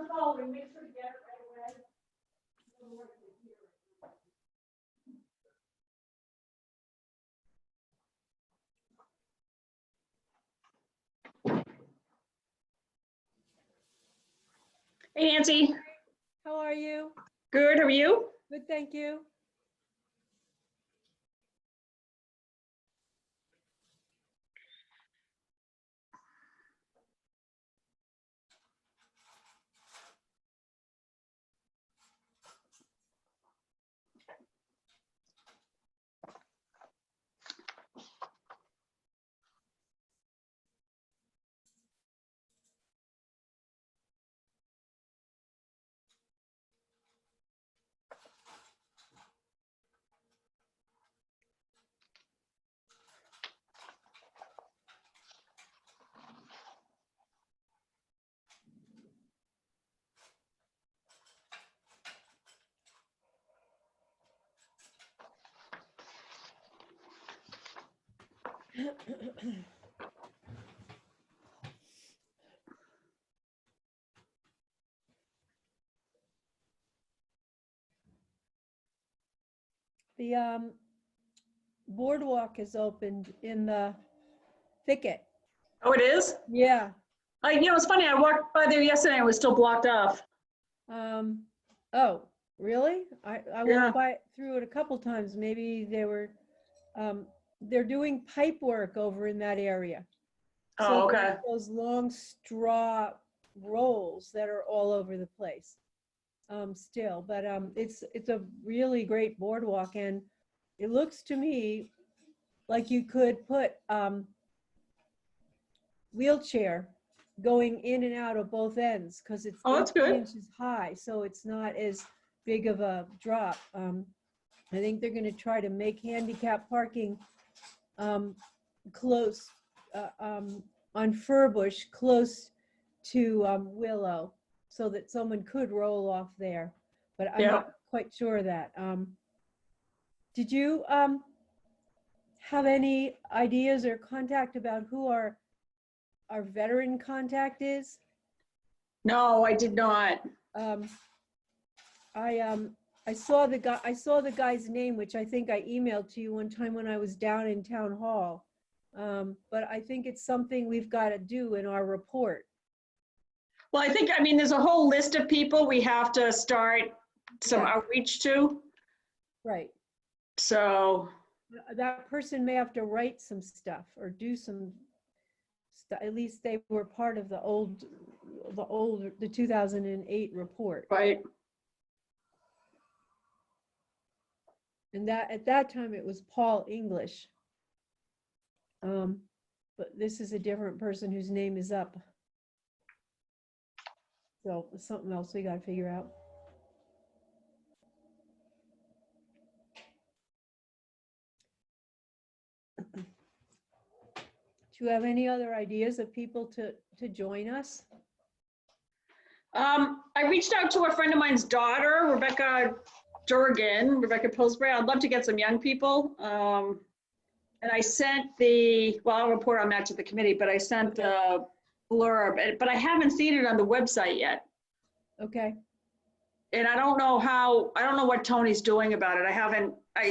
the phone, make sure to get it right away. Hey Nancy, How are you? good, how are you? Good, thank you. The boardwalk is opened in the thicket. Oh, it is? Yeah. It's funny, I walked by there yesterday and it was still blocked off. Oh, really? I Yeah. walked through it a couple times. Maybe they're doing pipe work over in that area. Oh, So okay. there's those long straw rolls that are all over the place still, but it's a really great boardwalk, and it looks to me like you could put wheelchair going in and out of both ends because it's Oh, that's 18 good. inches high, so it's not as big of a drop. I think they're going to try to make handicap parking close on Furbush, close to Willow, so that someone could roll off there. But I'm Yeah. not quite sure of that. Did you have any ideas or contact about who our veteran contact is? No, I did not. I saw the guy's name, which I think I emailed to you one time when I was down in town hall. But I think it's something we've got to do in our report. Well, I mean, there's a whole list of people we have to start some Yeah. outreach to. Right. So, That person may have to write some stuff or do some stuff. At least they were part of the 2008 report. right. And that at that time it was Paul English. But this is a different person whose name is up. So it's something else we got to figure out. Do you have any other ideas of people to join us? I reached out to a friend of mine's daughter, Rebecca Pillsbury. I'd love to get some young people. And I sent I'll report on that to the committee, but I sent the blurb, but I haven't seen it on the website yet. Okay. And I don't know what Tony's doing about it.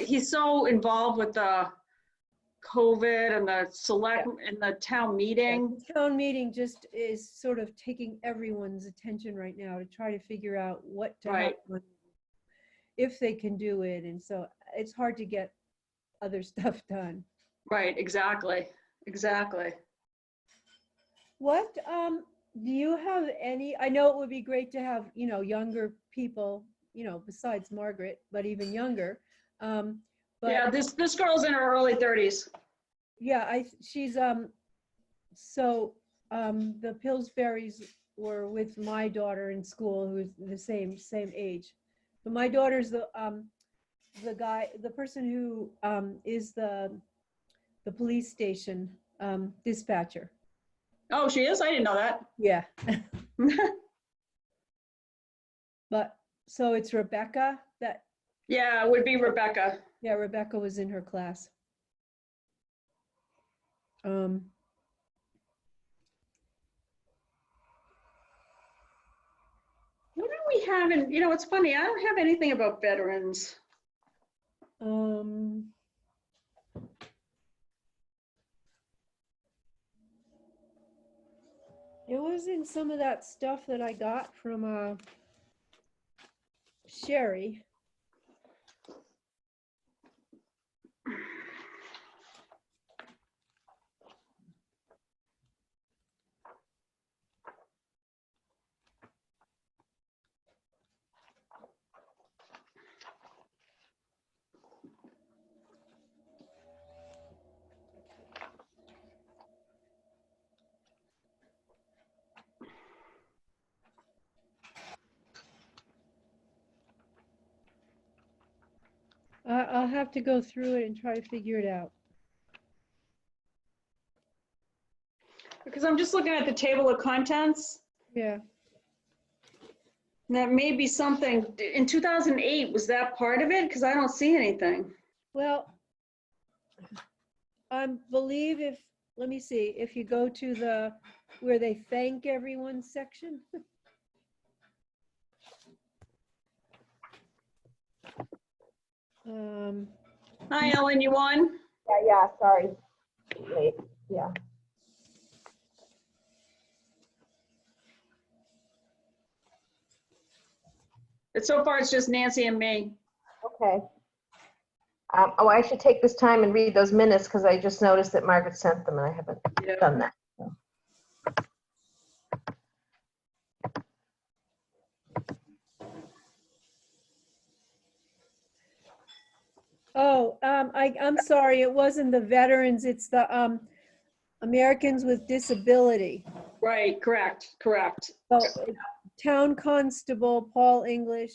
He's so involved with the COVID and the town meeting. The town meeting just is sort of taking everyone's attention right now to try to figure out what to happen, if they can do it. And so it's hard to get other stuff done. Right, exactly. What do you have any? I know it would be great to have, younger people, besides Margaret, but even younger. But yeah, this girl's in her early 30s. Yeah, she's so the Pillsburys were with my daughter in school, who's the same age. But my daughter's the person who is the police station dispatcher. Oh, she is? I didn't know that. Yeah. But so it's Rebecca that. Yeah, it would be Rebecca. Yeah, Rebecca was in her class. What do we have in, it's funny, I don't have anything about veterans. It was in some of that stuff that I got from Sherry. I'll have to go through it and try to figure it out. Because I'm just looking at the table of contents. Yeah. That may be something, in 2008, was that part of it? Because I don't see anything. Well, I believe let me see, if you go to where they thank everyone section. Hi, Ellen, you on? Yeah, sorry. Late, yeah. So far, it's just Nancy and me. Okay. Oh, I should take this time and read those minutes because I just noticed that Margaret sent them and I haven't done that. So. Oh, I'm sorry, it wasn't the veterans, it's the Americans with Disability. Right, correct. So, Town Constable Paul English,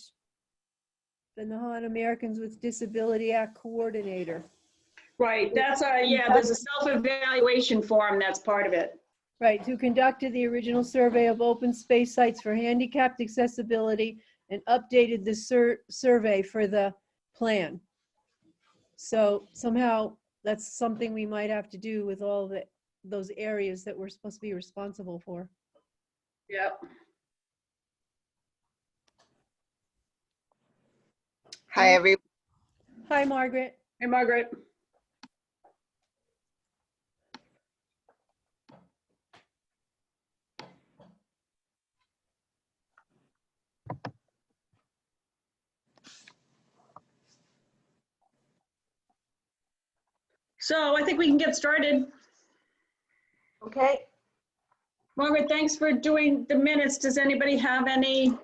the Nahant Americans with Disability Act Coordinator. Right, that's there's a self-evaluation form that's part of it. Right, who conducted the original survey of open space sites for handicapped accessibility and updated the survey for the plan. So somehow that's something we might have to do with all those areas that we're supposed to be responsible for. Yep. Hi, everyone. Hi, Margaret. Hey, Margaret. So I think we can get started. Okay. Margaret, thanks for doing the minutes. Does anybody have any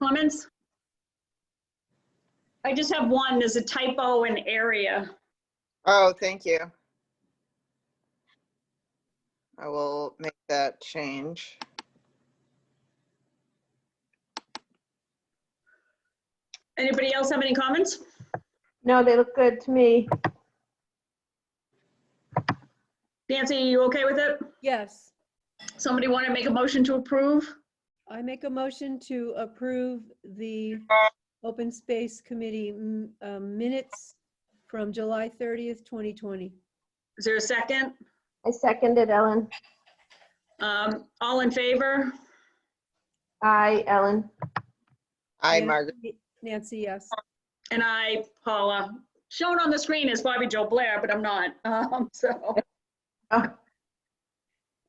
comments? I just have one. There's a typo in area. Oh, thank you. I will make that change. Anybody else have any comments? No, they look good to me. Nancy, you okay with it? Yes, Somebody want to make a motion to approve? I make a motion to approve the Open Space Committee minutes from July 30th, 2020. Is there a second? I seconded Ellen. All in favor? Aye, Ellen. Hi, Margaret. Nancy, yes. And I, Paula. Shown on the screen is Bobby Joe Blair, but I'm not.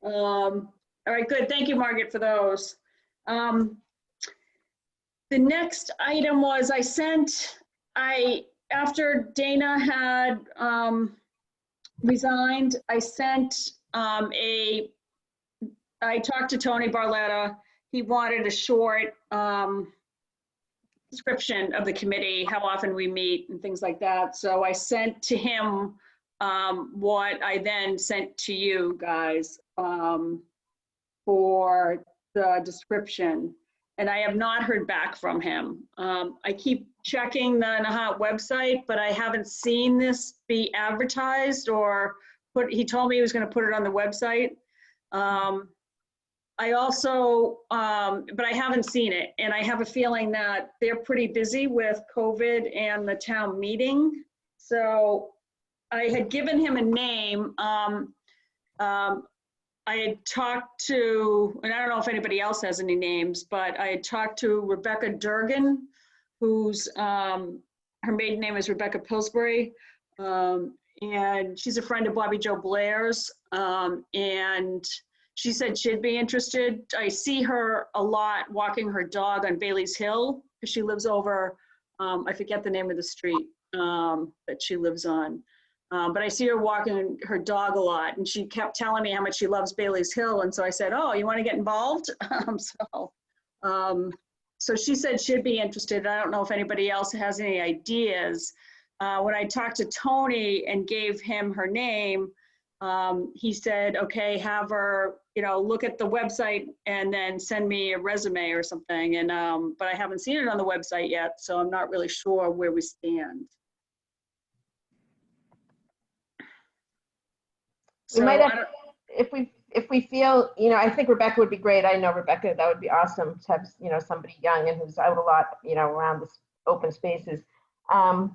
All right, good. Thank you, Margaret, for those. The next item was after Dana had resigned, I talked to Tony Barletta. He wanted a short description of the committee, how often we meet and things like that. So I sent to him what I then sent to you guys for the description. And I have not heard back from him. I keep checking the Nahant website, but I haven't seen this be advertised or he told me he was going to put it on the website. I also, but I haven't seen it. And I have a feeling that they're pretty busy with COVID and the town meeting. So I had given him a name. I I had talked to, and I don't know if anybody else has any names, but I had talked to Rebecca Durgan, who's, her maiden name is Rebecca Pillsbury. And she's a friend of Bobby Joe Blair's. And she said she'd be interested. I see her a lot walking her dog on Bailey's Hill, because she lives over, I forget the name of the street that she lives on. But I see her walking her dog a lot, and she kept telling me how much she loves Bailey's Hill. And so I said, oh, you want to get involved? So she said she'd be interested. I don't know if anybody else has any ideas. When I talked to Tony and gave him her name, he said, okay, have her, look at the website and then send me a resume or something. And, but I haven't seen it on the website yet, so I'm not really sure where we stand. We might So have, if we feel, I think Rebecca would be great. I know Rebecca, that would be awesome to have, somebody young and who's out a lot, around this open spaces. But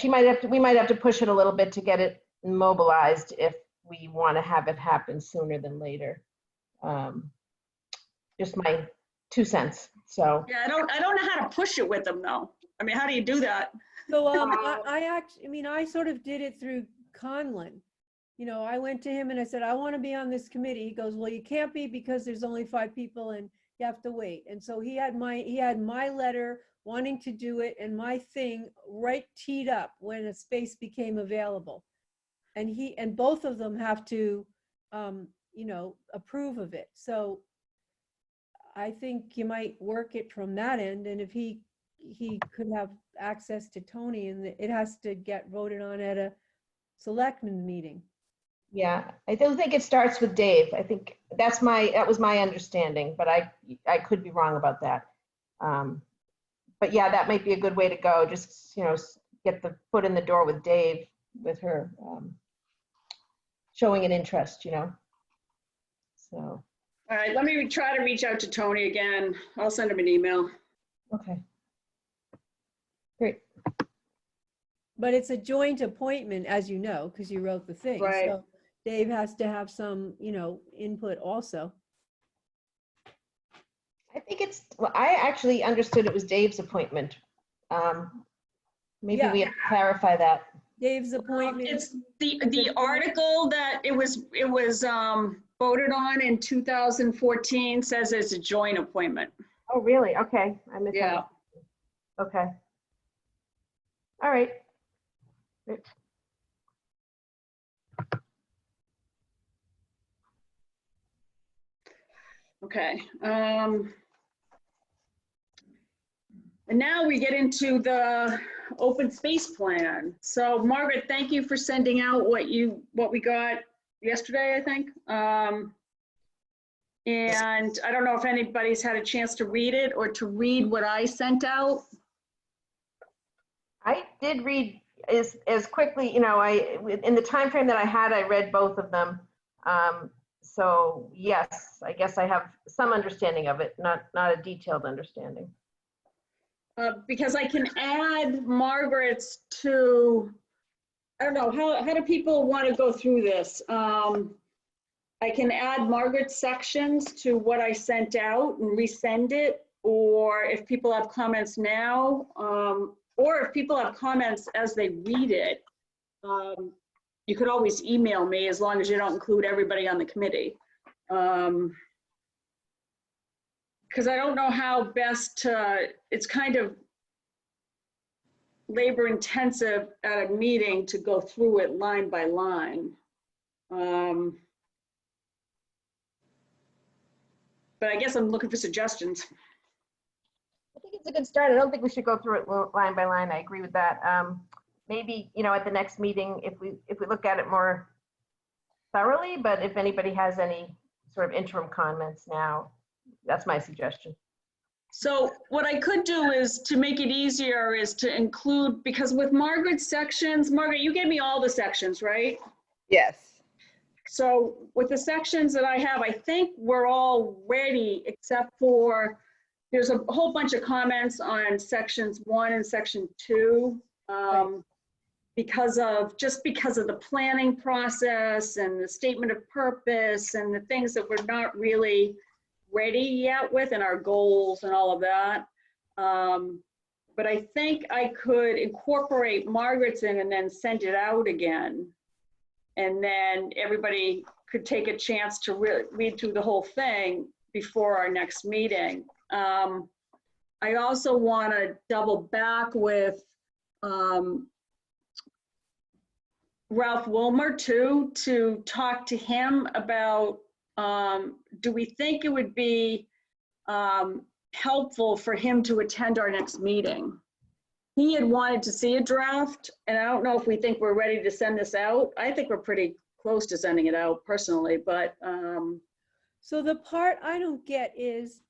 we might have to push it a little bit to get it mobilized if we want to have it happen sooner than later. Just my 2 cents. So yeah, I don't know how to push it with them though. I mean, how do you do that? So I sort of did it through Conlon. I went to him and I said, I want to be on this committee. He goes, well, you can't be because there's only 5 people and you have to wait. And so he had my letter wanting to do it and my thing right teed up when a space became available. And both of them have to, approve of it. So I think you might work it from that end. And if he could have access to Tony, and it has to get voted on at a selectman meeting. yeah, I don't think it starts with Dave. I think that was my understanding, but I could be wrong about that. But yeah, that might be a good way to go. Just, get the foot in the door with Dave, with her showing an interest, So. All right, let me try to reach out to Tony again. I'll send him an email. Okay. Great. But it's a joint appointment, as you know, because you wrote the thing. Right. So Dave has to have some, input also. I think I actually understood it was Dave's appointment. Maybe Yeah. we have to clarify that. Dave's appointment. It's the article that it was voted on in 2014 says it's a joint appointment. Oh, really? Okay. I missed Yeah. that. Okay. All right. Great. Okay. And now we get into the open space plan. So Margaret, thank you for sending out what we got yesterday, I think. And I don't know if anybody's had a chance to read it or to read what I sent out. I did read as quickly, in the time frame that I had, I read both of them. So yes, I guess I have some understanding of it, not a detailed understanding. Because I can add Margaret's to, I don't know, how do people want to go through this? I can add Margaret's sections to what I sent out and resend it, or if people have comments now, or if people have comments as they read it, you could always email me as long as you don't include everybody on the committee. Because I don't know how best to, it's kind of labor intensive at a meeting to go through it line by line. But I guess I'm looking for suggestions. I think it's a good start. I don't think we should go through it line by line. I agree with that. Maybe, at the next meeting, if we look at it more thoroughly, but if anybody has any sort of interim comments now, that's my suggestion. So what I could do is, to make it easier, is to include, because with Margaret's sections, Margaret, you gave me all the sections, right? Yes. So with the sections that I have, I think we're all ready, except for, there's a whole bunch of comments on sections 1 and section 2. because of the planning process and the statement of purpose and the things that we're not really ready yet with, and our goals and all of that. But I think I could incorporate Margaret's in and then send it out again. And then everybody could take a chance to read through the whole thing before our next meeting. I also want to double back with Ralph Wilmer too, to talk to him about, do we think it would be helpful for him to attend our next meeting? He had wanted to see a draft, and I don't know if we think we're ready to send this out. I think we're pretty close to sending it out personally, but. So the part I don't get is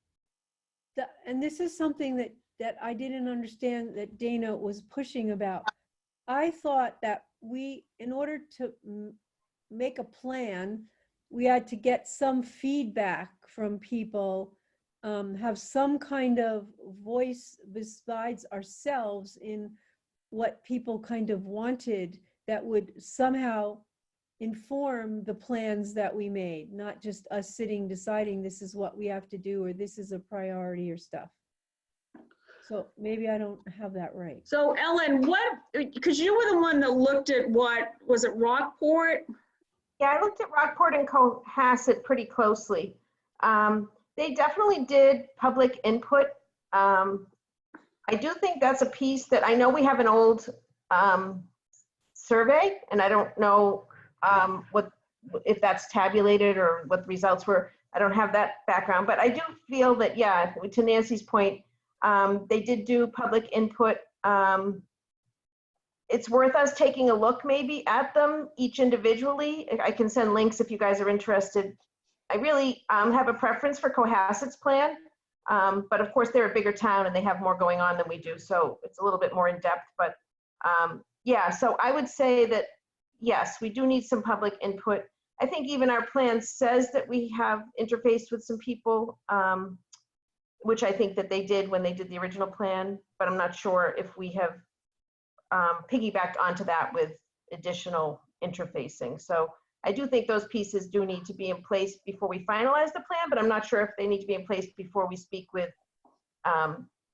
and this is something that I didn't understand that Dana was pushing about. I thought that in order to make a plan, we had to get some feedback from people, have some kind of voice besides ourselves in what people kind of wanted that would somehow inform the plans that we made, not just us sitting deciding this is what we have to do or this is a priority or stuff. So maybe I don't have that right. So Ellen, because you were the one that looked at was it Rockport? Yeah, I looked at Rockport and Cohasset pretty closely. They definitely did public input. I do think that's a piece that I know we have an old survey, and I don't know if that's tabulated or what the results were. I don't have that background, but I do feel that, yeah, to Nancy's point, they did do public input. It's worth us taking a look maybe at them each individually. I can send links if you guys are interested. I really have a preference for Cohasset's plan, but of course they're a bigger town and they have more going on than we do, so it's a little bit more in depth. But yeah, so I would say that yes, we do need some public input. I think even our plan says that we have interfaced with some people, which I think that they did when they did the original plan, but I'm not sure if we have piggybacked onto that with additional interfacing. So I do think those pieces do need to be in place before we finalize the plan, but I'm not sure if they need to be in place before we speak with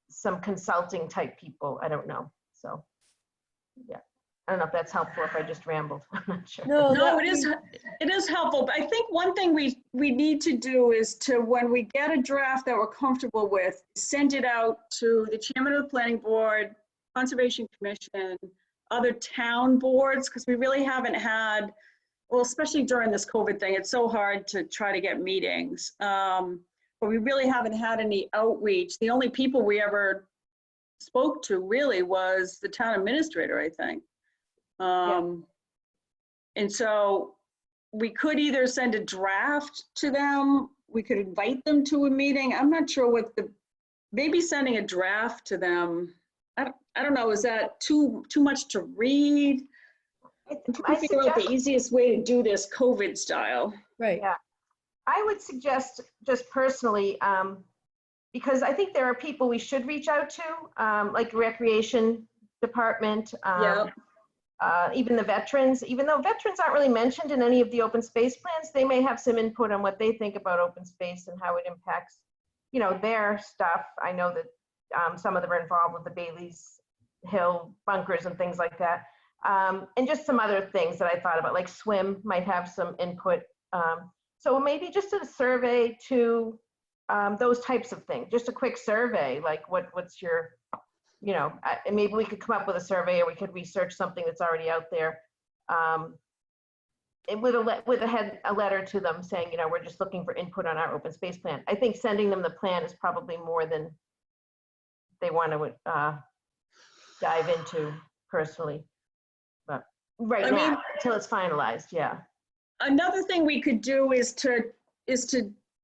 some consulting type people. I don't know. So yeah, I don't know if that's helpful, if I just rambled. I'm not sure. No, it is helpful. But I think one thing we need to do is to, when we get a draft that we're comfortable with, send it out to the chairman of the planning board, Conservation Commission, other town boards, because we really haven't had, well, especially during this COVID thing, it's so hard to try to get meetings. But we really haven't had any outreach. The only people we ever spoke to really was the town administrator, I think. And so we could either send a draft to them, we could invite them to a meeting. I'm not sure what maybe sending a draft to them, I don't know, is that too much to read? I'm trying to figure out the easiest way to do this COVID style. Right. Yeah. I would suggest, just personally, because I think there are people we should reach out to, like recreation department, even the veterans. Even though veterans aren't really mentioned in any of the open space plans, they may have some input on what they think about open space and how it impacts, you know, their stuff. I know that some of them are involved with the Bailey's Hill bunkers and things like that. And just some other things that I thought about, like swim might have some input. So maybe just a survey to those types of things, just a quick survey, like what's your, you know, maybe we could come up with a survey, or we could research something that's already out there. And with a letter to them saying, you know, we're just looking for input on our open space plan. I think sending them the plan is probably more than they want to dive into personally. But right now, until it's finalized, yeah. Another thing we could do is to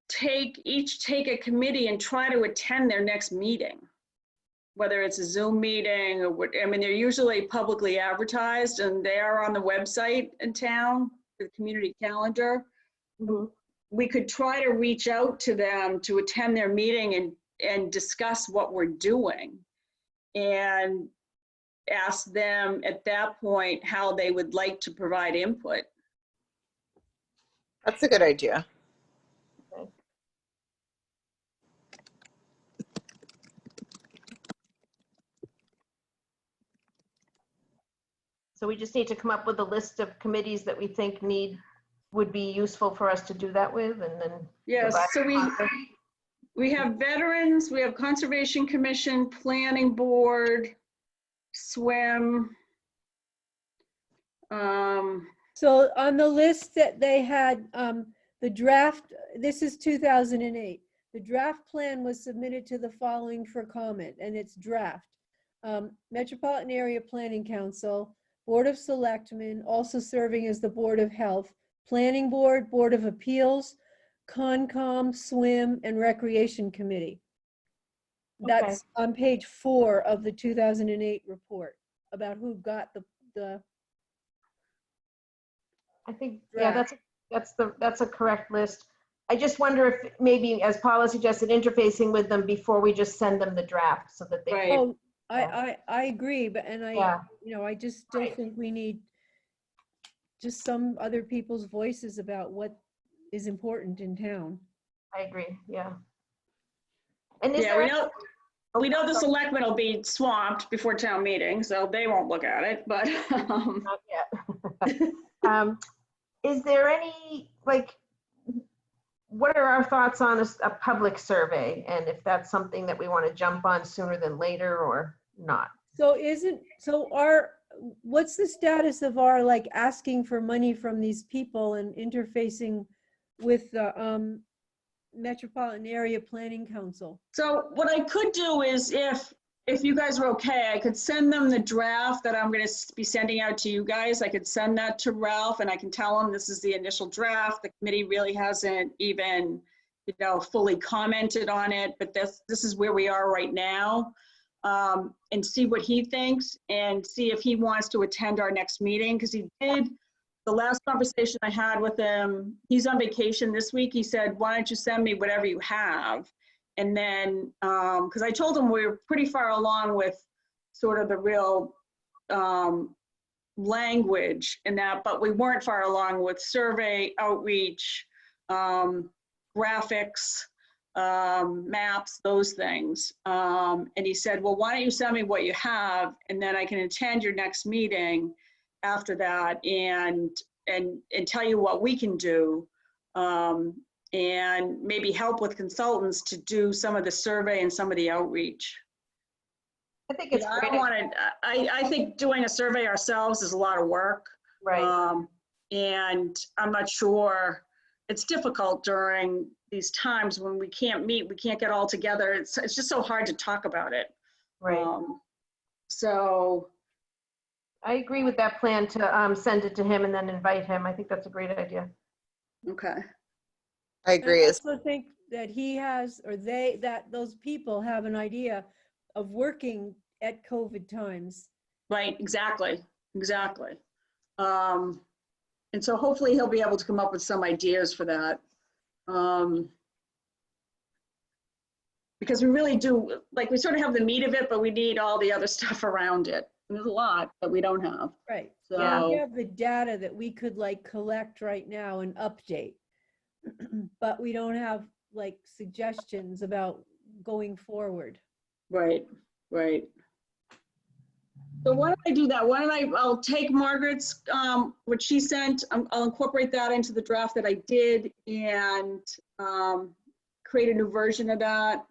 take a committee and try to attend their next meeting, whether it's a Zoom meeting or what. I mean, they're usually publicly advertised and they are on the website in town, the community calendar. Mm-hmm. We could try to reach out to them to attend their meeting and discuss what we're doing. And ask them at that point how they would like to provide input. That's a good idea. So we just need to come up with a list of committees that we think would be useful for us to do that with, and then. Yes, divide so it among- we have veterans, we have Conservation Commission, Planning Board, swim. So on the list that they had, the draft, this is 2008. The draft plan was submitted to the following for comment, and it's draft. Metropolitan Area Planning Council, Board of Selectmen, also serving as the Board of Health, Planning Board, Board of Appeals, Concom, Swim, and Recreation Committee. That's on page 4 of the 2008 report about who got the I think, yeah, that's a correct list. I just wonder if maybe, as Paula suggested, interfacing with them before we just send them the draft so that they. Right. Oh, I agree, but, and Yeah. I just still Right. think we need just some other people's voices about what is important in town. I agree, yeah. And is Yeah, there we any- know, we know the selectmen will be swamped before town meeting, so they won't look at it, but, Not yet. Is there any, like, what are our thoughts on a public survey? And if that's something that we want to jump on sooner than later or not? So what's the status of our, like, asking for money from these people and interfacing with the Metropolitan Area Planning Council? so what I could do is if you guys are okay, I could send them the draft that I'm gonna be sending out to you guys. I could send that to Ralph and I can tell him this is the initial draft. The committee really hasn't even, fully commented on it, but this is where we are right now. And see what he thinks and see if he wants to attend our next meeting, because he did, the last conversation I had with him, he's on vacation this week. He said, why don't you send me whatever you have? And then, because I told him we were pretty far along with sort of the real language in that, but we weren't far along with survey, outreach, graphics, maps, those things. And he said, well, why don't you send me what you have, and then I can attend your next meeting after that and tell you what we can do. And maybe help with consultants to do some of the survey and some of the outreach. I think it's I great. don't want to, I think doing a survey ourselves is a lot of work. Right, And I'm not sure, it's difficult during these times when we can't meet, we can't get all together. It's just so hard to talk about it. right. So, I agree with that plan to send it to him and then invite him. I think that's a great idea. okay. I agree. I also think that he has, or those people have an idea of working at COVID times. Right, exactly. And so hopefully he'll be able to come up with some ideas for that. Because we really do, like, we sort of have the meat of it, but we need all the other stuff around it. There's a lot that we don't have. Right. Yeah. We So, have the data that we could, like, collect right now and update. But we don't have, like, suggestions about going forward. right. So why don't I do that? I'll take Margaret's, what she sent, I'll incorporate that into the draft that I did and create a new version of that.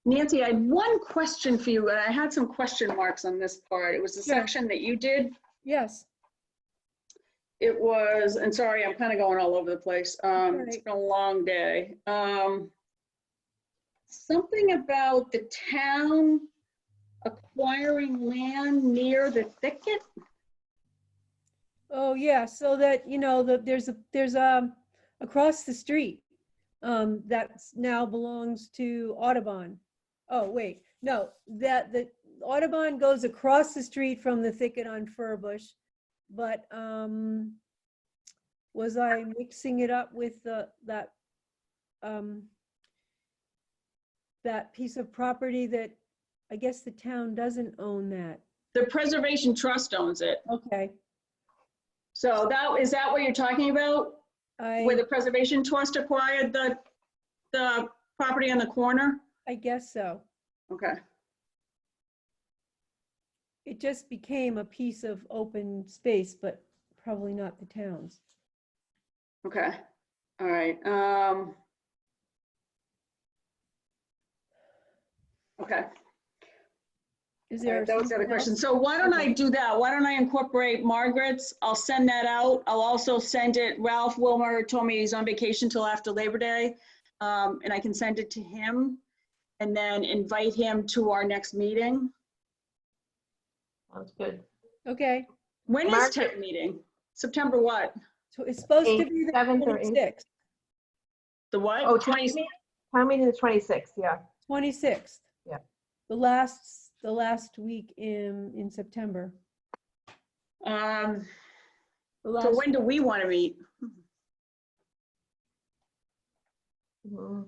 Nancy, I had one question for you, and I had some question marks on this part. It was the Sure. section that you did. Yes. It was, and sorry, I'm kind of going all over the place. It's right. been a long day. Something about the town acquiring land near the thicket? Oh, yeah. So that, there's across the street that's now belongs to Audubon. Oh, wait, no, that the Audubon goes across the street from the thicket on Furbush. But was I mixing it up with that piece of property that I guess the town doesn't own that. The Preservation Trust owns it. Okay. So is that what you're talking about? Where I, the Preservation Trust acquired the property on the corner? I guess so. Okay. It just became a piece of open space, but probably not the town's. Okay. All right. Okay. Is All there right, that was the other something question. else? So why don't I do that? Why don't I incorporate Margaret's? I'll send that out. I'll also send it, Ralph Wilmer told me he's on vacation till after Labor Day. And I can send it to him and then invite him to our next meeting. Sounds good. Okay, When is Margaret- town meeting? September what? so it's supposed to Eighth, be the 7th or 8th. 26th, The what? Oh, 20, town meeting the 26th, yeah. 26th. Yeah. The last week in September. so The last, when do we want to meet? Mhm.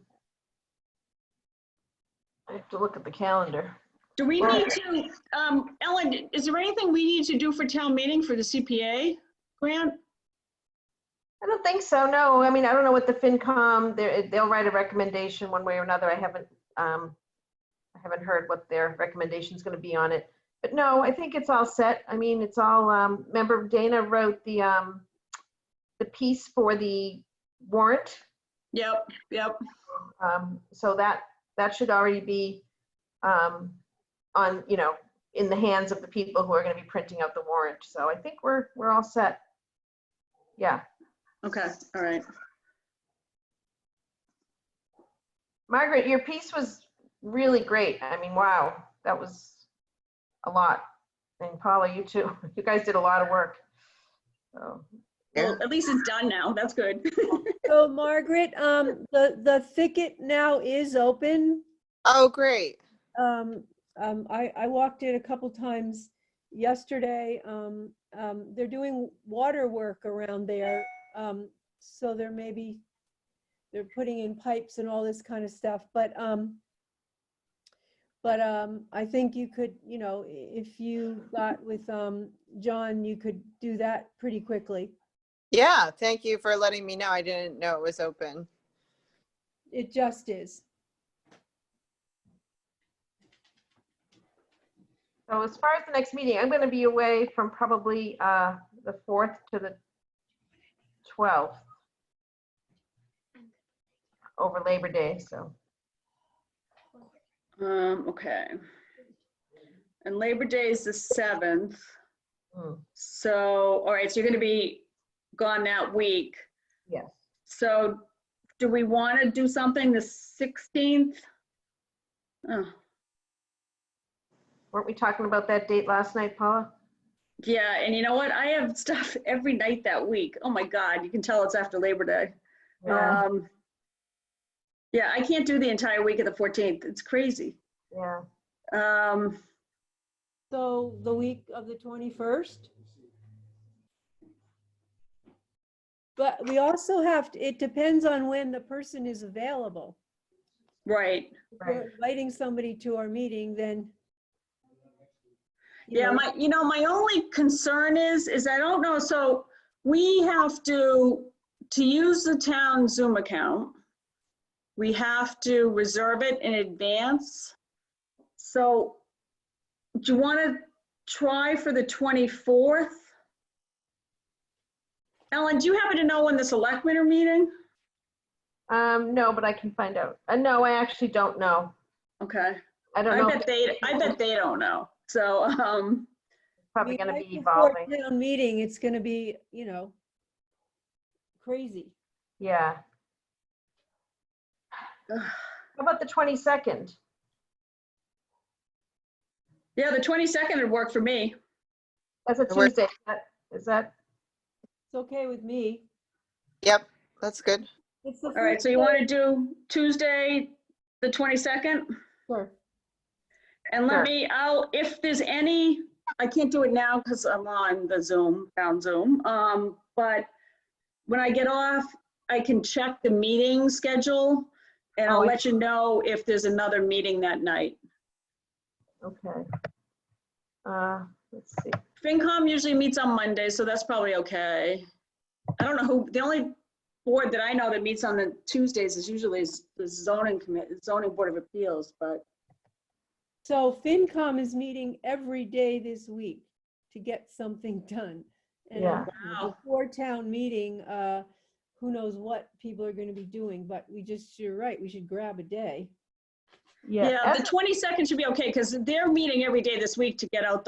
I have to look at the calendar. Do we Well- need to, Ellen, is there anything we need to do for town meeting for the CPA grant? I don't think so, no. I mean, I don't know what the FinCom, they'll write a recommendation one way or another. I haven't heard what their recommendation is going to be on it. But no, I think it's all set. I mean, it's all, remember Dana wrote the piece for the warrant. Yep, yep. So that should already be on, in the hands of the people who are going to be printing out the warrant. So I think we're all set. Yeah. Okay, all right. Margaret, your piece was really great. I mean, wow, that was a lot. And Paula, you too. You guys did a lot of work. So, Well, at least it's done now. That's good. so Margaret, the thicket now is open. Oh, great. I walked it a couple times yesterday. They're doing water work around there. So they're putting in pipes and all this kind of stuff. But I think you could, if you got with John, you could do that pretty quickly. Yeah, thank you for letting me know. I didn't know it was open. It just is. so as far as the next meeting, I'm going to be away from probably the 4th to the 12th over Labor Day. So Okay. And Labor Day is the 7th. mm, So, all right, so you're gonna be gone that week. yes. So do we want to do something the 16th? Oh, Weren't we talking about that date last night, Paula? yeah, and you know what? I have stuff every night that week. Oh my God, you can tell it's after Labor Day. Yeah. Yeah, I can't do the entire week of the 14th. It's crazy. Yeah. So the week of the 21st? But we also have to, it depends on when the person is available. Right. If we're inviting somebody to our meeting, then. Yeah, my only concern is I don't know. So we have to use the town Zoom account, we have to reserve it in advance. So do you want to try for the 24th? Ellen, do you happen to know when the selectmen are meeting? No, but I can find out. No, I actually don't know. Okay. I don't know. I bet they don't know. So, Probably going to Right be before evolving. town meeting, it's going to be, crazy. Yeah. How about the 22nd? yeah, the 22nd would work for me. That's a We're- Tuesday. Is that? It's okay with me. Yep, that's good. It's the All right, first so you day- want to do Tuesday, the 22nd? Sure. And Sure. if there's any, I can't do it now because I'm on the Zoom, found Zoom. But when I get off, I can check the meeting schedule and I'll Oh, I let you know if there's another meeting that night. Okay. Let's see. FinCom usually meets on Monday, so that's probably okay. I don't know who, the only board that I know that meets on the Tuesdays is usually the zoning board of appeals, but So FinCom is meeting every day this week to get something done. And Yeah. Wow. before town meeting, who knows what people are going to be doing, but you're right, we should grab a day. yeah, the 22nd should be okay because they're meeting every day this week to get out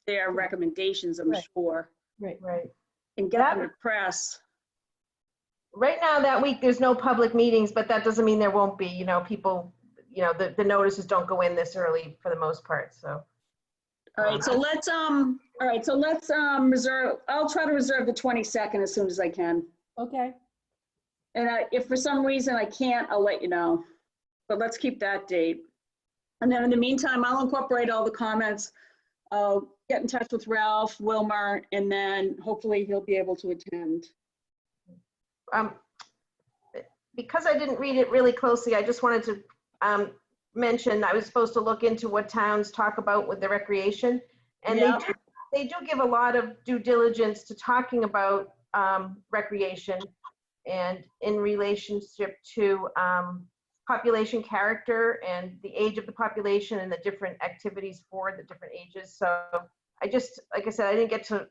their recommendations, I'm Right. sure, Right. Right. and get them to press. Right now, that week, there's no public meetings, but that doesn't mean there won't be, people, the notices don't go in this early for the most part, so. All right, so let's reserve, I'll try to reserve the 22nd as soon as I can. Okay. And if for some reason I can't, I'll let you know. But let's keep that date. And then in the meantime, I'll incorporate all the comments. I'll get in touch with Ralph, Wilmer, and then hopefully he'll be able to attend. Because I didn't read it really closely, I just wanted to mention, I was supposed to look into what towns talk about with the recreation. And Yeah. they do give a lot of due diligence to talking about recreation and in relationship to population character and the age of the population and the different activities for the different ages. So I just, like I said, I didn't get to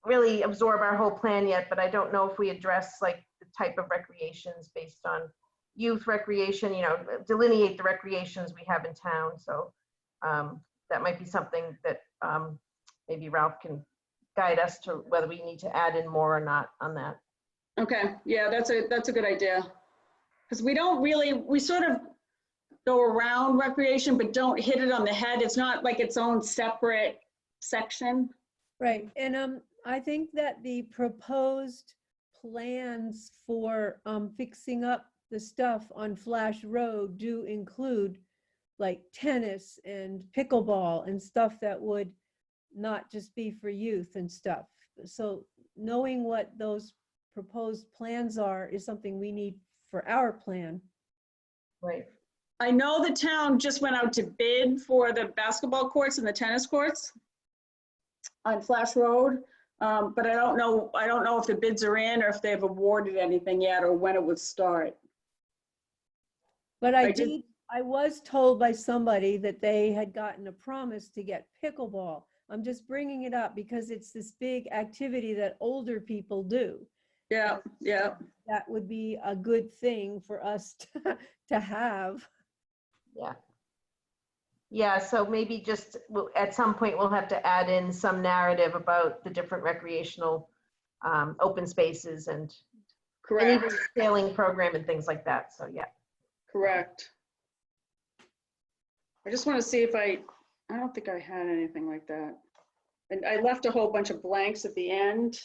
really absorb our whole plan yet, but I don't know if we address like the type of recreations based on youth recreation, delineate the recreations we have in town. So that might be something that maybe Ralph can guide us to whether we need to add in more or not on that. Okay, yeah, that's a good idea. Because we sort of go around recreation, but don't hit it on the head. It's not like its own separate section. Right. And I think that the proposed plans for fixing up the stuff on Flash Road do include like tennis and pickleball and stuff that would not just be for youth and stuff. So knowing what those proposed plans are is something we need for our plan. Right. I know the town just went out to bid for the basketball courts and the tennis courts on Flash Road, but I don't know if the bids are in or if they've awarded anything yet or when it would start. But I I was told by somebody that they had gotten a promise to get pickleball. I'm just bringing it up because it's this big activity that older people do. Yeah, yeah. That would be a good thing for us to have. Yeah. Yeah, so maybe just at some point we'll have to add in some narrative about the different recreational open spaces and even Correct, sailing program and things like that. So yeah. correct. I just want to see if I don't think I had anything like that. And I left a whole bunch of blanks at the end.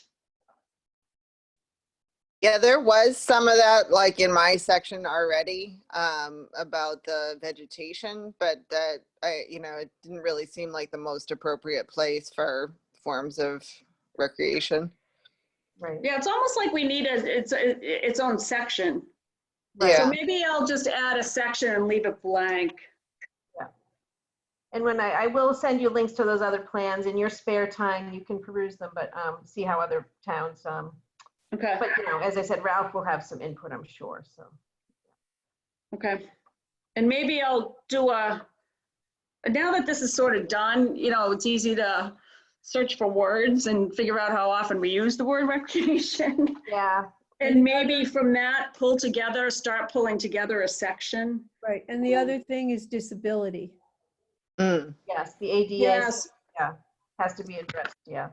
Yeah, there was some of that like in my section already about the vegetation, but that it didn't really seem like the most appropriate place for forms of recreation. Right. Yeah, it's almost like we need its own section. Right. So Yeah. maybe I'll just add a section and leave it blank. And when I will send you links to those other plans in your spare time, you can peruse them, but see how other towns. Okay, But as I said, Ralph will have some input, I'm sure. So. okay. And maybe I'll do now that this is sort of done, it's easy to search for words and figure out how often we use the word recreation. Yeah. And maybe from that, start pulling together a section. Right. And the other thing is disability. Mm. Yes, the ADA. Yes. Yeah, has to be addressed. Yeah.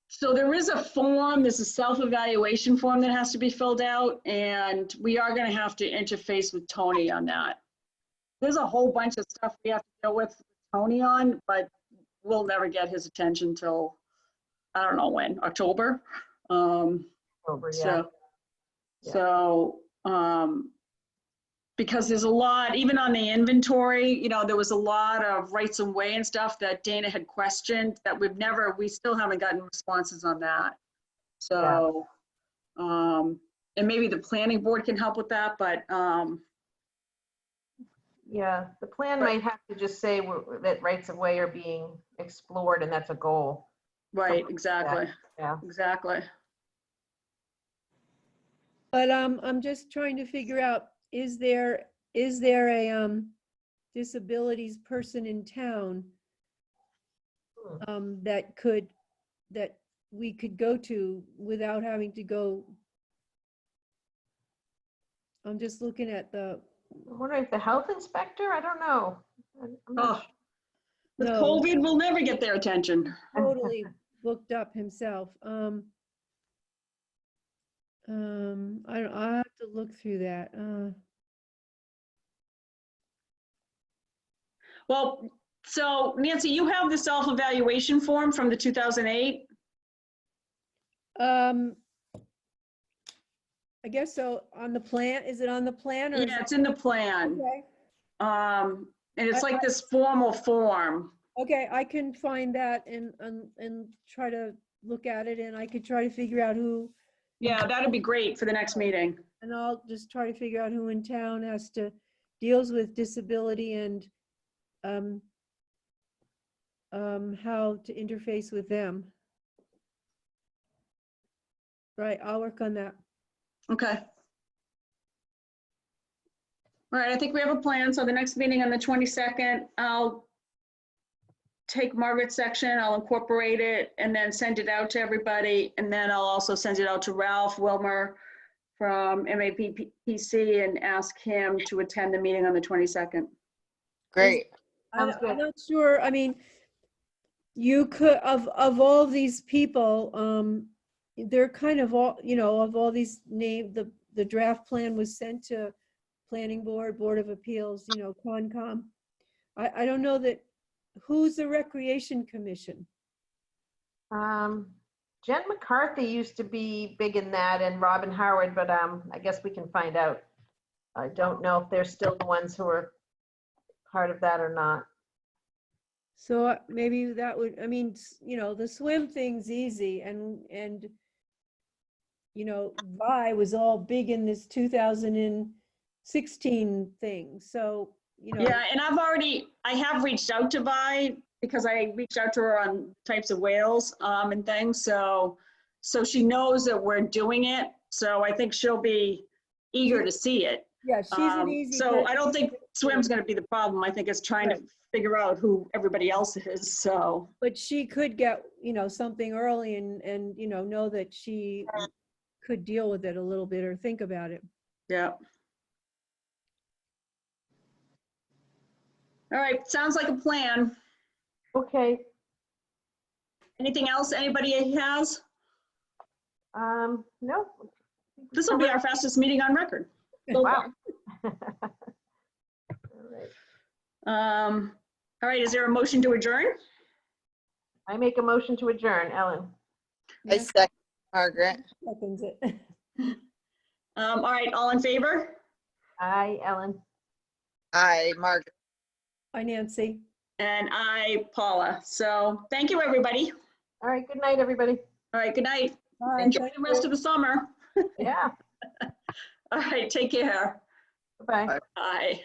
So there's a self-evaluation form that has to be filled out, and we are going to have to interface with Tony on that. There's a whole bunch of stuff we have to deal with Tony on, but we'll never get his attention till, I don't know when, October. Over. Yeah. So because there's a lot, even on the inventory, there was a lot of rights of way and stuff that Dana had questioned that we still haven't gotten responses on that. So, and maybe the planning board can help with that, but Yeah, the plan might have to just say that rights of way are being explored and that's a goal. Right, exactly, Yeah. exactly. But I'm just trying to figure out, is there a disabilities person in town that we could go to without having to go? I'm just looking at the, I'm wondering if the health inspector, I don't know. I'm not Oh, with No. COVID, we'll never get their attention. totally booked up himself. I have to look through that. Well, so Nancy, you have the self-evaluation form from the 2008? I guess so. On the plan, is it on the plan or? is Yeah, it- it's in the plan. Okay. And it's like this formal form. Okay, I can find that and try to look at it, and I could try to figure out who, Yeah, that'd be great for the next meeting. and I'll just try to figure out who in town deals with disability and how to interface with them. Right, I'll work on that. Okay. All right, I think we have a plan. So the next meeting on the 22nd, I'll take Margaret's section, I'll incorporate it and then send it out to everybody. And then I'll also send it out to Ralph Wilmer from MAPPC and ask him to attend the meeting on the 22nd. Great. Sounds I'm good. not sure, I mean, you could, of all these people, they're kind of all, of all these named, the draft plan was sent to Planning Board, Board of Appeals, Concom. I don't know that, who's the Recreation Commission? Jen McCarthy used to be big in that and Robin Howard, but I guess we can find out. I don't know if they're still the ones who are part of that or not. So maybe that would, I mean, the swim thing's easy and Vi was all big in this 2016 thing. So, Yeah, and I have reached out to Vi because I reached out to her on types of whales and things. So she knows that we're doing it. So I think she'll be eager to see it. yeah, she's an easy. So person. I don't think swim's going to be the problem. I think it's trying to figure out who everybody else is. So, But she could get, something early and, know that she could deal with it a little bit or think about it. yeah. All right, sounds like a plan. Okay. Anything else anybody has? No. This will be our fastest meeting on record. So Wow. far. All right. All right, is there a motion to adjourn? I make a motion to adjourn. Ellen. I second Margaret. Seconds it. All right, all in favor? Aye, Ellen. Aye, Margaret. Hi, Nancy. And I, Paula. So thank you, everybody. All right. Good night, everybody. All right, good night. Bye. Enjoy Thank the rest you. of the summer. Yeah. All right, take care. Bye-bye. Bye.